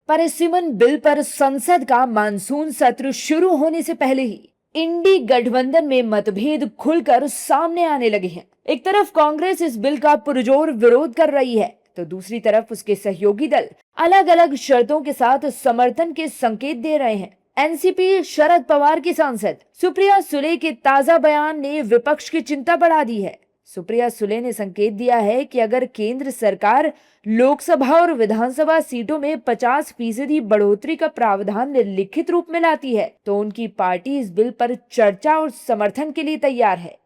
परिसीमन बिल पर संसद का मानसून सत्र शुरू होने से पहले ही इंडी गठबंधन में मतभेद खुलकर सामने आने लगे हैं। एक तरफ कांग्रेस इस बिल का पुरजोर विरोध कर रही है, तो दूसरी तरफ उसके सहयोगी दल अलग अलग शर्तों के साथ समर्थन के संकेत दे रहे हैं। एनसीपी शरद पवार की सांसद सुप्रिया सुले के ताजा बयान ने विपक्ष की चिंता बढ़ा दी है। सुप्रिया सुले ने संकेत दिया है कि अगर केंद्र सरकार लोकसभा और विधानसभा सीटों में 50% बढ़ोतरी का प्रावधान लिखित रूप में लाती है, तो उनकी पार्टी इस बिल पर चर्चा और समर्थन के लिए तैयार है।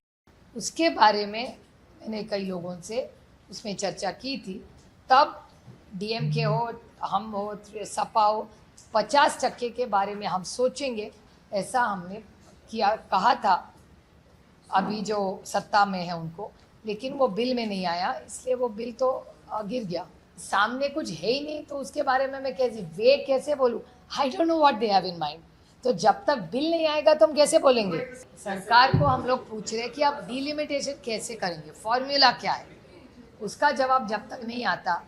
उसके बारे में मैंने कई लोगों से उसमें चर्चा की थी। तब डीएमके हो, हम हो, सपा हो, 50% के बारे में हम सोचेंगे, ऐसा हमने कहा था अभी जो सत्ता में है उनको, लेकिन वो बिल में नहीं आया, इसलिए वो बिल तो गिर गया। सामने कुछ है ही नहीं, तो उसके बारे में मैं कैसे बोलूँ? I don't know what they have in mind. तो जब तक बिल नहीं आएगा तो हम कैसे बोलेंगे? सरकार को हम लोग पूछ रहे हैं कि आप डिलिमिटेशन कैसे करेंगे, फॉर्मूला क्या है? उसका जवाब जब तक नहीं आता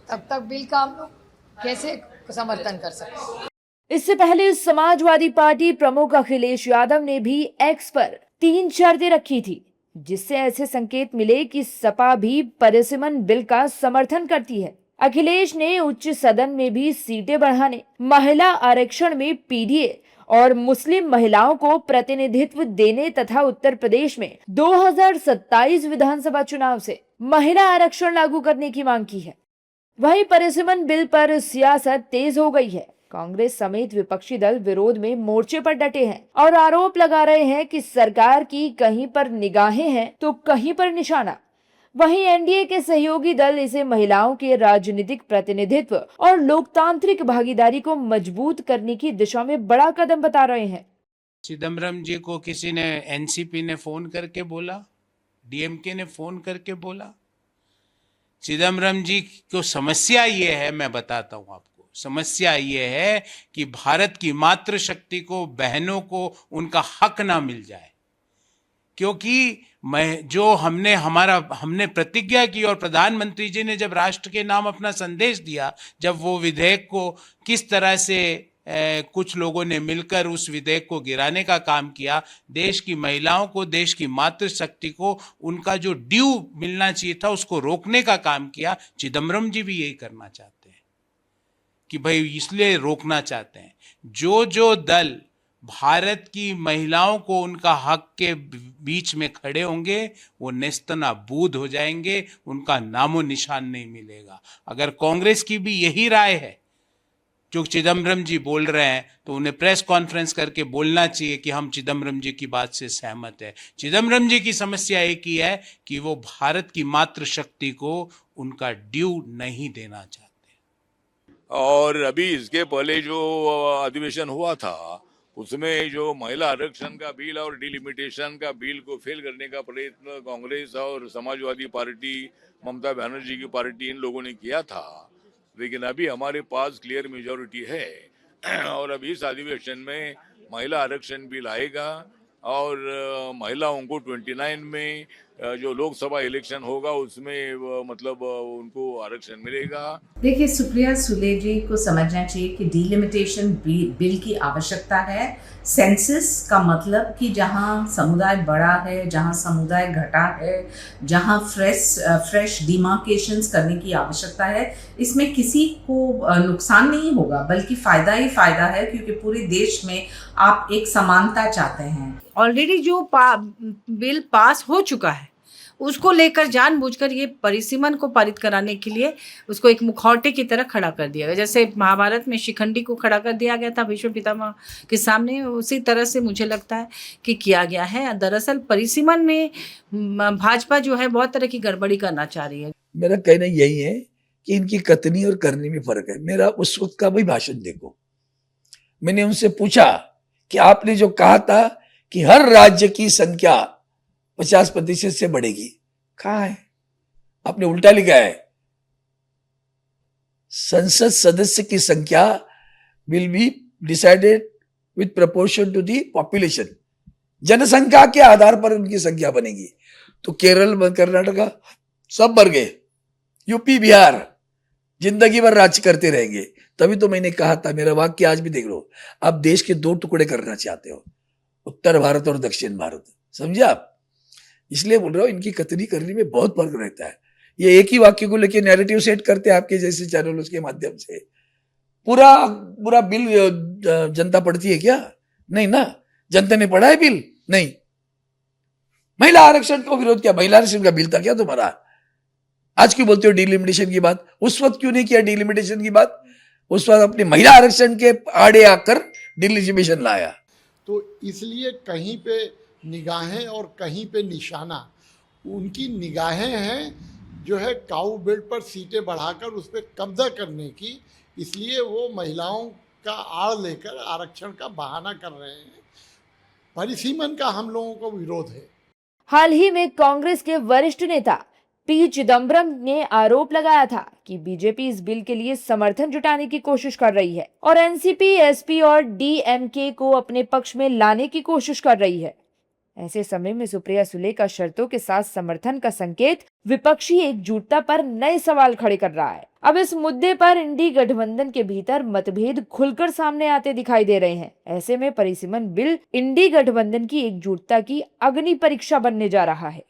तब तक बिल का हम लोग कैसे समर्थन कर सकते हैं? इससे पहले समाजवादी पार्टी प्रमुख अखिलेश यादव ने भी एक्स पर 3 शर्तें रखी थी, जिससे ऐसे संकेत मिले कि सपा भी परिसीमन बिल का समर्थन करती है। अखिलेश ने उच्च सदन में भी सीटें बढ़ाने, महिला आरक्षण में पीडीए और मुस्लिम महिलाओं को प्रतिनिधित्व देने तथा उत्तर प्रदेश में 2027 विधानसभा चुनाव से महिला आरक्षण लागू करने की मांग की है। वहीं परिसीमन बिल पर सियासत तेज हो गई है। कांग्रेस समेत विपक्षी दल विरोध में मोर्चे पर डटे हैं और आरोप लगा रहे हैं कि सरकार की कहीं पर निगाहें हैं तो कहीं पर निशाना। वहीं एनडीए के सहयोगी दल इसे महिलाओं के राजनीतिक प्रतिनिधित्व और लोकतांत्रिक भागीदारी को मजबूत करने की दिशा में बड़ा कदम बता रहे हैं। चिदम्बरम जी को किसी ने, एनसीपी ने फोन करके बोला, डीएमके ने फोन करके बोला। चिदम्बरम जी को समस्या ये है, मैं बताता हूं आपको, समस्या ये है कि भारत की मातृशक्ति को, बहनों को उनका हक ना मिल जाए, क्योंकि हमने प्रतिज्ञा की और प्रधानमंत्री जी ने जब राष्ट्र के नाम अपना संदेश दिया, जब वो विधेयक को किस तरह से कुछ लोगों ने मिलकर उस विधेयक को गिराने का काम किया, देश की महिलाओं को, देश की मातृशक्ति को उनका जो ड्यू मिलना चाहिए था उसको रोकने का काम किया। चिदम्बरम जी भी यही करना चाहते हैं कि भाई, इसलिए रोकना चाहते हैं। जो दल भारत की महिलाओं को उनका हक के बीच में खड़े होंगे वो नेस्तनाबूद हो जाएंगे, उनका नामो निशान नहीं मिलेगा। अगर कांग्रेस की भी यही राय है जो चिदम्बरम जी बोल रहे हैं, तो उन्हें प्रेस कॉन्फ्रेंस करके बोलना चाहिए कि हम चिदम्बरम जी की बात से सहमत है। चिदम्बरम जी की समस्या एक ही है कि वो भारत की मातृशक्ति को उनका ड्यू नहीं देना चाहते। और अभी इसके पहले जो अधिवेशन हुआ था उसमें जो महिला आरक्षण का बिल और डिलिमिटेशन का बिल को फेल करने का प्रयत्न कांग्रेस और समाजवादी पार्टी, ममता बनर्जी की पार्टी, इन लोगों ने किया था, लेकिन अभी हमारे पास क्लियर मेजॉरिटी है और अभी इस अधिवेशन में महिला आरक्षण बिल आएगा और महिलाओं को 29 में जो लोकसभा इलेक्शन होगा उसमें मतलब उनको आरक्षण मिलेगा। देखिए, सुप्रिया सुले जी को समझना चाहिए कि डिलिमिटेशन बिल की आवश्यकता है। सेंसस का मतलब कि जहां समुदाय बड़ा है, जहां समुदाय घटा है, जहां फ्रेश डिमार्केशंस करने की आवश्यकता है। इसमें किसी को नुकसान नहीं होगा, बल्कि फायदा ही फायदा है, क्योंकि पूरे देश में आप एक समानता चाहते हैं। ऑलरेडी जो बिल पास हो चुका है उसको लेकर जानबूझकर ये परिसीमन को पारित कराने के लिए उसको एक मुखौटे की तरह खड़ा कर दिया गया। जैसे महाभारत में शिखंडी को खड़ा कर दिया गया था भीष्म पितामह के सामने, उसी तरह से मुझे लगता है कि किया गया है। दरअसल परिसीमन में भाजपा जो है बहुत तरह की गड़बड़ी करना चाह रही है। मेरा कहना यही है कि इनकी कथनी और करनी में फर्क है। मेरा उस वक्त का भी भाषण देखो, मैंने उनसे पूछा कि आपने जो कहा था कि हर राज्य की संख्या 50% से बढ़ेगी, कहाँ है? आपने उल्टा लिखा है, संसद सदस्य की संख्या will be decided with proportion to the population. जनसंख्या के आधार पर उनकी संख्या बनेगी। तो केरल, कर्नाटका सब बढ़ गए, यूपी, बिहार जिंदगी भर राज करते रहेंगे। तभी तो मैंने कहा था, मेरा वाक्य आज भी देख लो, आप देश के 2 टुकड़े करना चाहते हो, उत्तर भारत और दक्षिण भारत, समझे आप? इसलिए बोल रहा हूँ, इनकी कथनी करने में बहुत फर्क रहता है। ये एक ही वाक्य को लेके नैरेटिव सेट करते हैं आपके जैसे चैनलों के माध्यम से। पूरा पूरा बिल जनता पढ़ती है क्या? नहीं ना। जनता ने पढ़ा है बिल? नहीं। महिला आरक्षण को विरोध किया, महिला आरक्षण का बिल था क्या तुम्हारा? आज क्यों बोलते हो डिलिमिटेशन की बात? उस वक्त क्यों नहीं किया डिलिमिटेशन की बात? उस वक्त अपने महिला आरक्षण के आड़े आकर डिलिमिटेशन लाया। तो इसलिए कहीं पे निगाहें और कहीं पे निशाना, उनकी निगाहें हैं जो है काऊ बेल्ट पर सीटें बढ़ाकर उस पर कब्जा करने की, इसलिए वो महिलाओं का आड़ लेकर आरक्षण का बहाना कर रहे हैं। परिसीमन का हम लोगों को विरोध है। हाल ही में कांग्रेस के वरिष्ठ नेता पी चिदम्बरम ने आरोप लगाया था कि बीजेपी इस बिल के लिए समर्थन जुटाने की कोशिश कर रही है और एनसीपी, एसपी और डीएमके को अपने पक्ष में लाने की कोशिश कर रही है। ऐसे समय में सुप्रिया सुले का शर्तों के साथ समर्थन का संकेत विपक्षी एकजुटता पर नए सवाल खड़े कर रहा है। अब इस मुद्दे पर इंडी गठबंधन के भीतर मतभेद खुलकर सामने आते दिखाई दे रहे हैं। ऐसे में परिसीमन बिल इंडी गठबंधन की एकजुटता की अग्नि परीक्षा बनने जा रहा है।